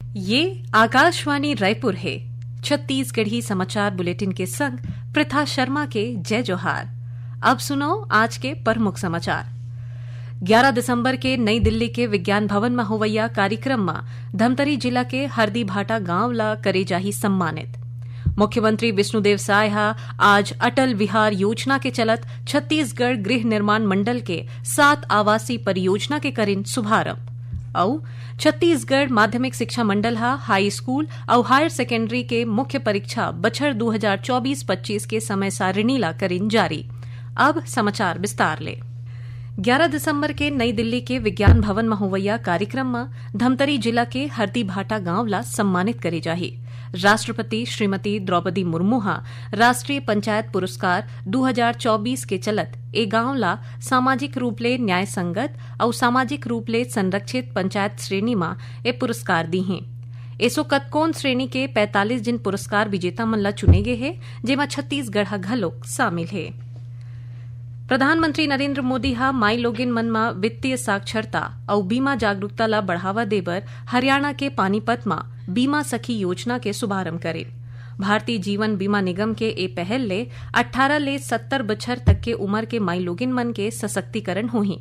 ये आकाशवाणी रायपुर है। छत्तीसगढ़ी समाचार बुलेटिन के संग प्रथा शर्मा के जय जोहार। अब सुनो आज के प्रमुख समाचार। 11 दिसंबर के नई दिल्ली के विज्ञान भवन में होवैया कार्यक्रम में धमतरी जिला के हरदी भाटा गांव ला करे जाही सम्मानित। मुख्यमंत्री विष्णुदेव साय आज अटल विहार योजना के चलत छत्तीसगढ़ गृह निर्माण मंडल के 7 आवासीय परियोजना के करिन शुभारंभ। और छत्तीसगढ़ माध्यमिक शिक्षा मंडल हाई स्कूल और हायर सेकेंडरी के मुख्य परीक्षा बछर 2024-25 के समय सारिणी ला करिन जारी। अब समाचार विस्तार ले। 11 दिसंबर के नई दिल्ली के विज्ञान भवन में होवैया कार्यक्रम में धमतरी जिला के हरदी भाटा गांव ला सम्मानित करे जाही। राष्ट्रपति श्रीमती द्रौपदी मुर्मू राष्ट्रीय पंचायत पुरस्कार 2024 के चलत ए गांव ला सामाजिक रूप ले न्याय संगत और सामाजिक रूप ले संरक्षित पंचायत श्रेणी में ए पुरस्कार दी हैं। एसो कतकोन श्रेणी के 45 जिन पुरस्कार विजेता मन ला चुने गए हैं, जेमा छत्तीसगढ़ घलोक शामिल है। प्रधानमंत्री नरेंद्र मोदी माई लोगिन मन में वित्तीय साक्षरता और बीमा जागरूकता ला बढ़ावा देबर हरियाणा के पानीपत में बीमा सखी योजना के शुभारंभ करे। भारतीय जीवन बीमा निगम के ए पहल ले 18 ले 70 बछर तक के उम्र के माई लोगिन मन के सशक्तिकरण होही।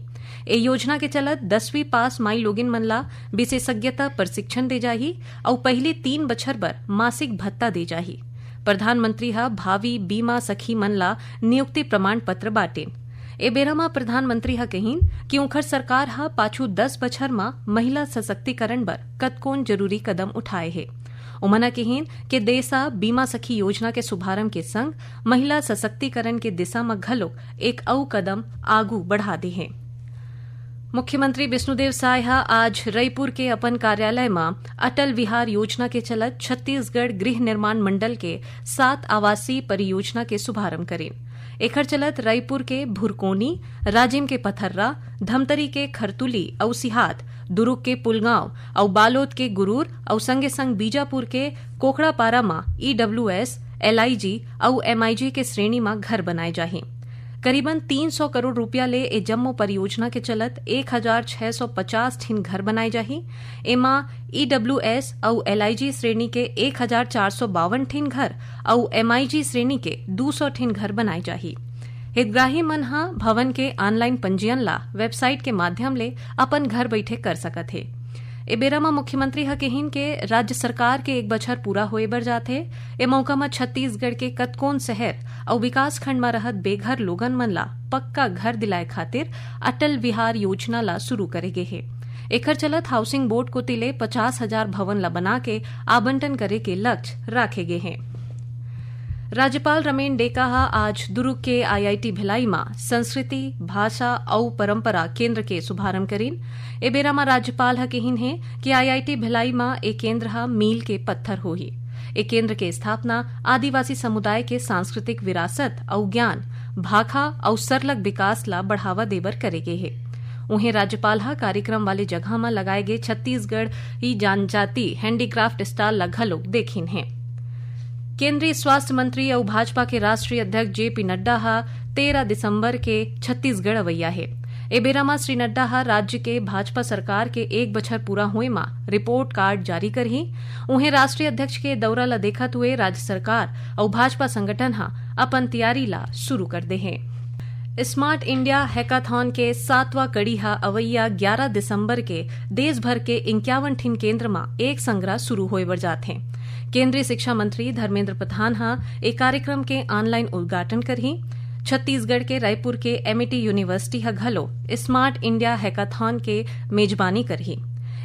ए योजना के चलत 10वीं पास माई लोगिन मन ला विशेषज्ञता प्रशिक्षण दे जाही और पहले 3 बछर बर मासिक भत्ता दे जाही। प्रधानमंत्री भावी बीमा सखी मन ला नियुक्ति प्रमाण पत्र बाटेन। ए बेरा में प्रधानमंत्री कहिन कि उखर सरकार पाछू 10 बछर में महिला सशक्तिकरण बर कतकोन जरूरी कदम उठाए है। उमना कहिन कि देशा बीमा सखी योजना के शुभारंभ के संग महिला सशक्तिकरण के दिशा में घलोक एक अउ कदम आगू बढ़ा दे है। मुख्यमंत्री विष्णुदेव साय आज रायपुर के अपन कार्यालय में अटल विहार योजना के चलत छत्तीसगढ़ गृह निर्माण मंडल के 7 आवासीय परियोजना के शुभारंभ करे। एखर चलत रायपुर के भुरकोनी, राजिम के पथर्रा, धमतरी के खरतुली और सिहात, दुर्ग के पुलगांव और बालोद के गुरूर और संगे संग बीजापुर के कोकड़ापारा में EWS, LIG और MIG के श्रेणी में घर बनाए जाही। करीबन 300 करोड़ रुपया ले ए जम्मो परियोजना के चलत 1650 ठिन घर बनाए जाही। एमा EWS और LIG श्रेणी के 1452 ठिन घर और MIG श्रेणी के 200 ठिन घर बनाए जाही। हितग्राही मन भवन के ऑनलाइन पंजीयन ला वेबसाइट के माध्यम ले अपन घर बैठे कर सकत है। ए बेरा में मुख्यमंत्री कहिन के राज्य सरकार के 1 बछर पूरा होए बर जाथे। ए मौका में छत्तीसगढ़ के कतकोन शहर और विकास खंड में रहत बेघर लोगन मन ला पक्का घर दिलाए खातिर अटल विहार योजना ला शुरू करे गे है। एखर चलत हाउसिंग बोर्ड को तिले 50,000 भवन ला बना के आवंटन करे के लक्ष्य राखे गे हैं। राज्यपाल रमेन डेका आज दुर्ग के IIT भिलाई में संस्कृति, भाषा और परंपरा केंद्र के शुभारंभ करीन। ए बेरा में राज्यपाल कहिन है कि IIT भिलाई में एक केंद्र मील के पत्थर होही। ए केंद्र के स्थापना आदिवासी समुदाय के सांस्कृतिक विरासत और ज्ञान, भाखा और सरलग विकास ला बढ़ावा देबर करे गे है। उन्हें राज्यपाल कार्यक्रम वाले जगह में लगाए गए छत्तीसगढ़ ही जनजाति हैंडीक्राफ्ट स्टॉल ला घलोक देखिन है। केंद्रीय स्वास्थ्य मंत्री और भाजपा के राष्ट्रीय अध्यक्ष JP नड्डा 13 दिसंबर के छत्तीसगढ़ अवैया है। ए बेरा में श्री नड्डा राज्य के भाजपा सरकार के 1 बछर पूरा हुए में रिपोर्ट कार्ड जारी करही। उन्हें राष्ट्रीय अध्यक्ष के दौरा ला देखत हुए राज्य सरकार और भाजपा संगठन अपन तैयारी ला शुरू कर दे है। स्मार्ट इंडिया हैकाथॉन के 7वां कड़ी अवैया 11 दिसंबर के देश भर के 51 ठिन केंद्र में एक संग्रह शुरू होए बर जात हैं। केंद्रीय शिक्षा मंत्री धर्मेंद्र प्रधान एक कार्यक्रम के ऑनलाइन उद्घाटन करही। छत्तीसगढ़ के रायपुर के MIT यूनिवर्सिटी घलो स्मार्ट इंडिया हैकाथॉन के मेजबानी करही।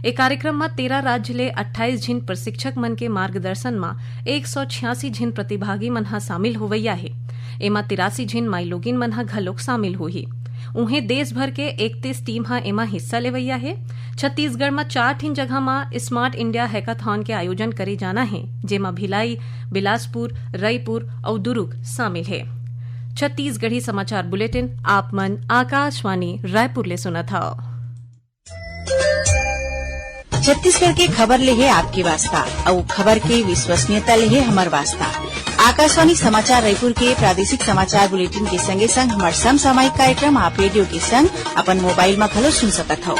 एक कार्यक्रम में 13 राज्य ले 28 झिन प्रशिक्षक मन के मार्गदर्शन में 186 झिन प्रतिभागी मन शामिल होवैया है। एमा 83 झिन माई लोगिन मन घलोक शामिल होही। उन्हें देश भर के 31 टीम एमा हिस्सा लेवैया है। छत्तीसगढ़ में 4 ठिन जगह में स्मार्ट इंडिया हैकाथॉन के आयोजन करे जाना है, जेमा भिलाई, बिलासपुर, रायपुर और दुर्ग शामिल है। छत्तीसगढ़ी समाचार बुलेटिन आप मन आकाशवाणी रायपुर ले सुना था। छत्तीसगढ़ के खबर ले है आपकी वास्ता और खबर की विश्वसनीयता ले है हमार वास्ता। आकाशवाणी समाचार रायपुर के प्रादेशिक समाचार बुलेटिन के संगे संग हमार समसामयिक कार्यक्रम आप रेडियो के संग अपन मोबाइल में घलो सुन सकत हो।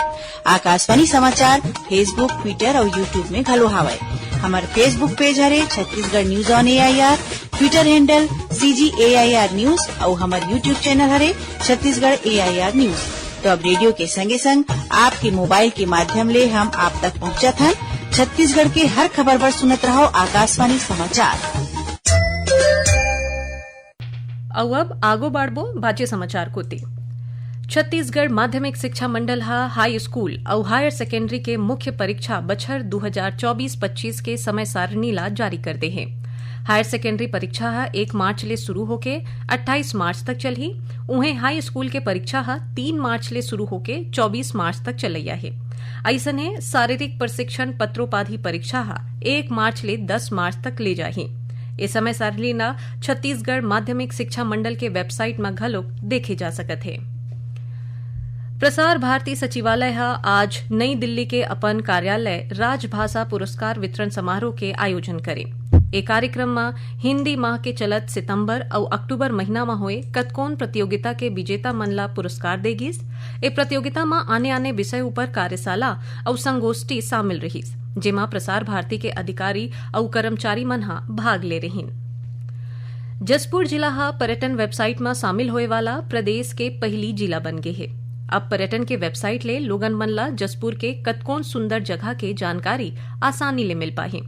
आकाशवाणी समाचार फेसबुक, ट्विटर और यूट्यूब में घलो हावय। हमार फेसबुक पेज हरे Chhattisgarh news on AIR, Twitter handle CGAIR news और हमार यूट्यूब चैनल हरे छत्तीसगढ़ AIR न्यूज। तो अब रेडियो के संगे संग आपके मोबाइल के माध्यम ले हम आप तक पहुंचत हन। छत्तीसगढ़ के हर खबर पर सुनत रहो आकाशवाणी समाचार। अब आगो बाढ़बो बाचे समाचार कोती। छत्तीसगढ़ माध्यमिक शिक्षा मंडल हाई स्कूल और हायर सेकेंडरी के मुख्य परीक्षा बछर 2024-25 के समय सारणी ला जारी कर दे है। हायर सेकेंडरी परीक्षा 1 मार्च ले शुरू होके 28 मार्च तक चलही। उहें हाई स्कूल के परीक्षा 3 मार्च ले शुरू होके 24 मार्च तक चलैया है। ऐसने शारीरिक प्रशिक्षण पत्रोपाधि परीक्षा 1 मार्च ले 10 मार्च तक ले जाही। इस समय सारणी ला छत्तीसगढ़ माध्यमिक शिक्षा मंडल के वेबसाइट में घलोक देखे जा सकत है। प्रसार भारती सचिवालय आज नई दिल्ली के अपन कार्यालय राजभाषा पुरस्कार वितरण समारोह के आयोजन करे। ए कार्यक्रम में हिंदी माह के चलत सितंबर और अक्टूबर महीना में हुए कतकोन प्रतियोगिता के विजेता मन ला पुरस्कार देगिस। ए प्रतियोगिता में आने आने विषय ऊपर कार्यशाला और संगोष्ठी शामिल रहीस, जेमा प्रसार भारती के अधिकारी और कर्मचारी मन भाग ले रहीन। जसपुर जिला पर्यटन वेबसाइट में शामिल होए वाला प्रदेश के पहली जिला बन गे है। अब पर्यटन के वेबसाइट ले लोगन मन ला जसपुर के कतकोन सुंदर जगह के जानकारी आसानी ले मिल पाही।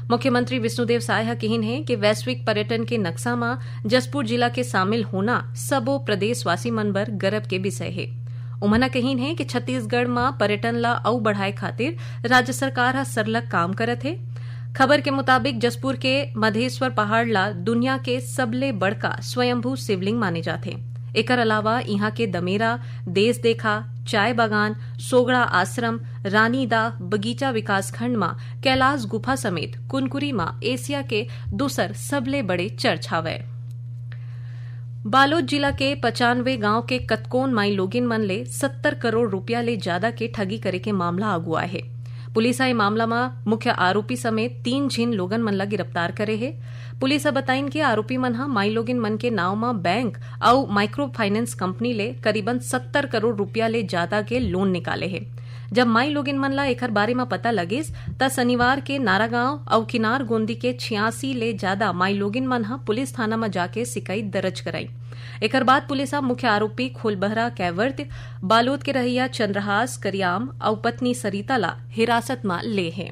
मुख्यमंत्री विष्णुदेव साय कहिन है कि वैश्विक पर्यटन के नक्शा में जसपुर जिला के शामिल होना सबो प्रदेशवासी मन बर गर्व के विषय है। उमना कहिन है कि छत्तीसगढ़ में पर्यटन ला अउ बढ़ाए खातिर राज्य सरकार सरलग काम करत है। खबर के मुताबिक जसपुर के मधेश्वर पहाड़ ला दुनिया के सबले बड़का स्वयंभू शिवलिंग माने जाते। एकर अलावा यहाँ के दमेरा, देश देखा, चाय बागान, सोगड़ा आश्रम, रानीदा बगीचा विकासखंड में कैलाश गुफा समेत कुनकुरी में एशिया के दूसर सबले बड़े चर्च हावे। बालोद जिला के 95 गांव के कतकोन माई लोगिन मन ले 70 करोड़ रुपया ले ज्यादा के ठगी करे के मामला अगुआ है। पुलिस ए मामला में मुख्य आरोपी समेत 3 झिन लोगन मन ला गिरफ्तार करे है। पुलिस बताइन कि आरोपी मन माई लोगिन मन के नाव में बैंक और माइक्रो फाइनेंस कंपनी ले करीबन 70 करोड़ रुपया ले ज्यादा के लोन निकाले है। जब माई लोगिन मन ला एकर बारे में पता लगिस त शनिवार के नारागांव और किनार गोंदी के 86 ले ज्यादा माई लोगिन मन पुलिस थाना में जाके शिकायत दर्ज कराई। एकर बाद पुलिस मुख्य आरोपी खोलबहरा कैवर्त, बालोद के रहिया चंद्रहास करियाम और पत्नी सरिता ला हिरासत में ले है।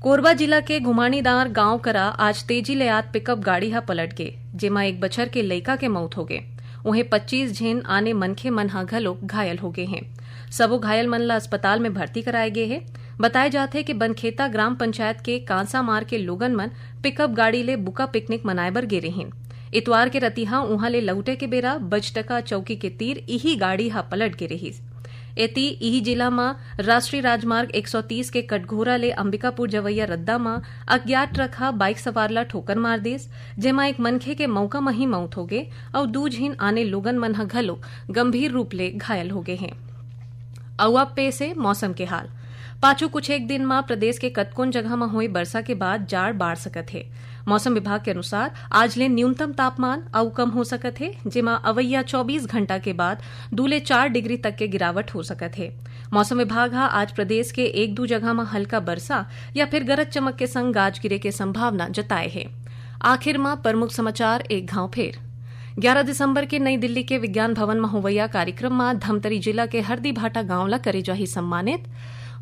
कोरबा जिला के घुमाणीदार गांव करा आज तेजी ले आत पिकअप गाड़ी पलट गे, जेमा एक बछर के लइका के मौत हो गए। उन्हें 25 झिन आने मनखे मन घलो घायल हो गए हैं। सबो घायल मन ला अस्पताल में भर्ती कराए गए हैं। बताए जाते कि बनखेता ग्राम पंचायत के कांसा मार के लोगन मन पिकअप गाड़ी ले बुका पिकनिक मनाए बर गे रहीन। इतवार के रतिहा उहाँ ले लौटे के बेरा बजटका चौकी के तीर इही गाड़ी पलट गे रहीस। एती इही जिला में राष्ट्रीय राजमार्ग 130 के कटघोरा ले अंबिकापुर जवैया रद्दा में अज्ञात ट्रक बाइक सवार ला ठोकर मार देस, जेमा एक मनखे के मौका में ही मौत हो गए और 2 झिन आने लोगन मन घलो गंभीर रूप ले घायल हो गए हैं। अब पेश है मौसम के हाल। पाछू कुछ एक दिन में प्रदेश के कतकोन जगह में हुई वर्षा के बाद जाड़ बाढ़ सकत है। मौसम विभाग के अनुसार आज ले न्यूनतम तापमान अउ कम हो सकत है, जेमा अवैया 24 घंटा के बाद 2 ले 4 डिग्री तक के गिरावट हो सकत है। मौसम विभाग आज प्रदेश के 1-2 जगह में हल्का वर्षा या फिर गरज चमक के संग गाज गिरे के संभावना जताए है। आखिर में प्रमुख समाचार एक घाव फेर। 11 दिसंबर के नई दिल्ली के विज्ञान भवन में होवैया कार्यक्रम में धमतरी जिला के हरदी भाटा गांव ला करे जाही सम्मानित।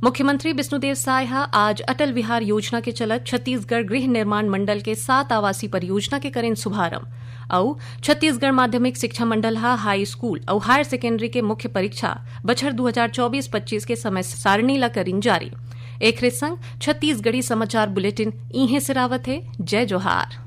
मुख्यमंत्री विष्णुदेव साय आज अटल विहार योजना के चलत छत्तीसगढ़ गृह निर्माण मंडल के 7 आवासीय परियोजना के करें शुभारंभ और छत्तीसगढ़ माध्यमिक शिक्षा मंडल हाई स्कूल और हायर सेकेंडरी के मुख्य परीक्षा बछर 2024-25 के समय सारणी ला करीन जारी। एक संग छत्तीसगढ़ी समाचार बुलेटिन इहे सिरावत है। जय जोहार।